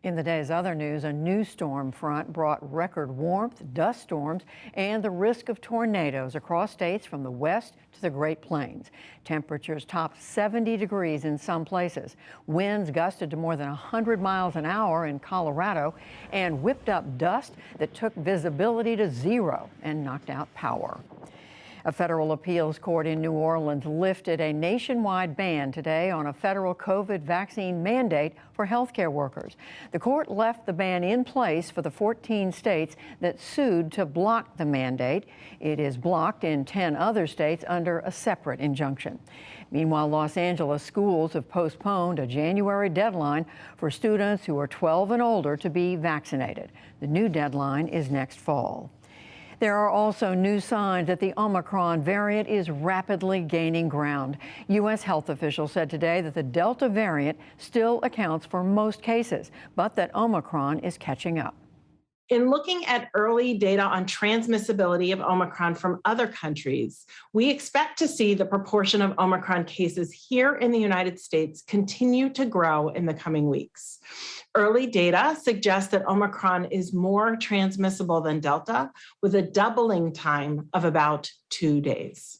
In the day's other news, a new storm front brought record warmth, dust storms, and the risk of tornadoes across states from the west to the Great Plains. Temperatures topped 70 degrees in some places. Winds gusted to more than 100 miles an hour in Colorado and whipped up dust that took visibility to zero and knocked out power. A federal appeals court in New Orleans lifted a nationwide ban today on a federal COVID vaccine mandate for healthcare workers. The court left the ban in place for the 14 states that sued to block the mandate. It is blocked in 10 other states under a separate injunction. Meanwhile, Los Angeles schools have postponed a January deadline for students who are 12 and older to be vaccinated. The new deadline is next fall. There are also new signs that the Omicron variant is rapidly gaining ground. U.S. health officials said today that the Delta variant still accounts for most cases, but that Omicron is catching up. In looking at early data on transmissibility of Omicron from other countries, we expect to see the proportion of Omicron cases here in the United States continue to grow in the coming weeks. Early data suggests that Omicron is more transmissible than Delta, with a doubling time of about 2 days.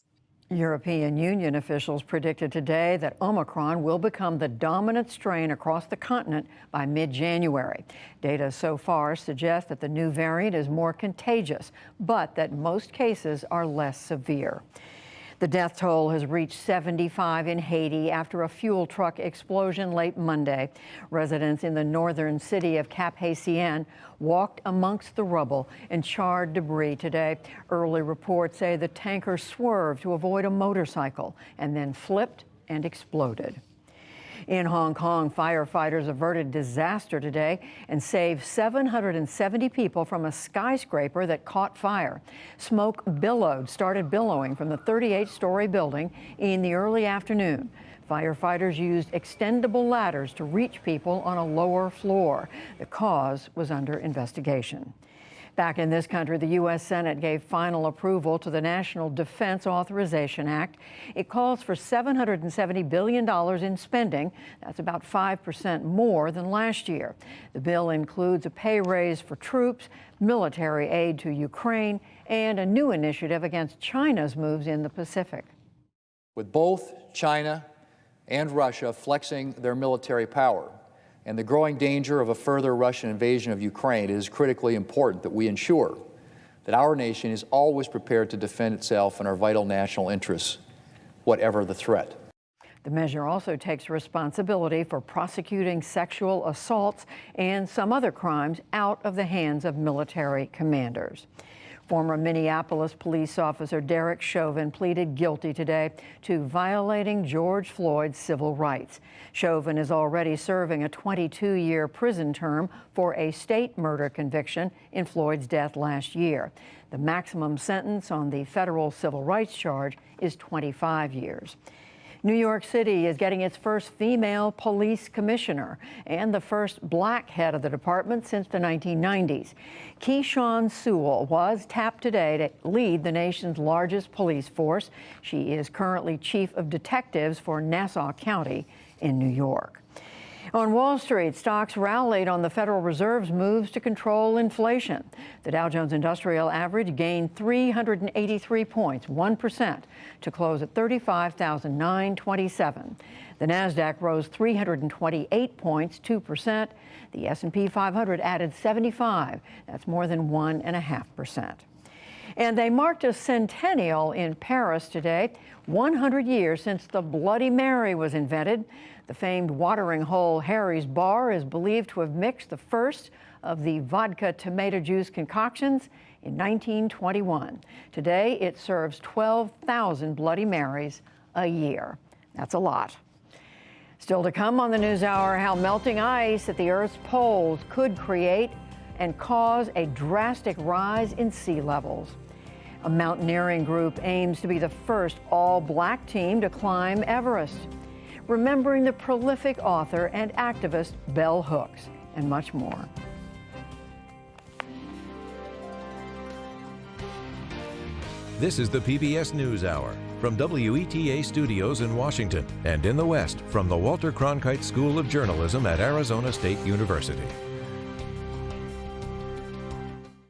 European Union officials predicted today that Omicron will become the dominant strain across the continent by mid-January. Data so far suggests that the new variant is more contagious, but that most cases are less severe. The death toll has reached 75 in Haiti after a fuel truck explosion late Monday. Residents in the northern city of Cap-Haitien walked amongst the rubble and charred debris today. Early reports say the tanker swerved to avoid a motorcycle and then flipped and exploded. In Hong Kong, firefighters averted disaster today and saved 770 people from a skyscraper that caught fire. Smoke started billowing from the 38-story building in the early afternoon. Firefighters used extendable ladders to reach people on a lower floor. The cause was under investigation. Back in this country, the U.S. Senate gave final approval to the National Defense Authorization Act. It calls for $770 billion in spending. That's about 5% more than last year. The bill includes a pay raise for troops, military aid to Ukraine, and a new initiative against China's moves in the Pacific. With both China and Russia flexing their military power, and the growing danger of a further Russian invasion of Ukraine, it is critically important that we ensure that our nation is always prepared to defend itself and our vital national interests, whatever the threat. The measure also takes responsibility for prosecuting sexual assaults and some other crimes out of the hands of military commanders. Former Minneapolis police officer Derek Chauvin pleaded guilty today to violating George Floyd's civil rights. Chauvin is already serving a 22-year prison term for a state murder conviction in Floyd's death last year. The maximum sentence on the federal civil rights charge is 25 years. New York City is getting its first female police commissioner and the first black head of the department since the 1990s. Keyshawn Sewell was tapped today to lead the nation's largest police force. She is currently chief of detectives for Nassau County in New York. On Wall Street, stocks rallied on the Federal Reserve's moves to control inflation. The Dow Jones Industrial Average gained 383 points, 1%, to close at 35,927. The Nasdaq rose 328 points, 2%. The S&P 500 added 75. That's more than 1.5%. And they marked a centennial in Paris today, 100 years since the Bloody Mary was invented. The famed watering hole Harry's Bar is believed to have mixed the first of the vodka tomato juice concoctions in 1921. Today, it serves 12,000 Bloody Marys a year. That's a lot. Still to come on the NewsHour, how melting ice at the Earth's poles could create and cause a drastic rise in sea levels. A mountaineering group aims to be the first all-black team to climb Everest. Remembering the prolific author and activist Bell Hooks, and much more. This is the PBS NewsHour from WETA Studios in Washington and in the West from the Walter Cronkite School of Journalism at Arizona State University.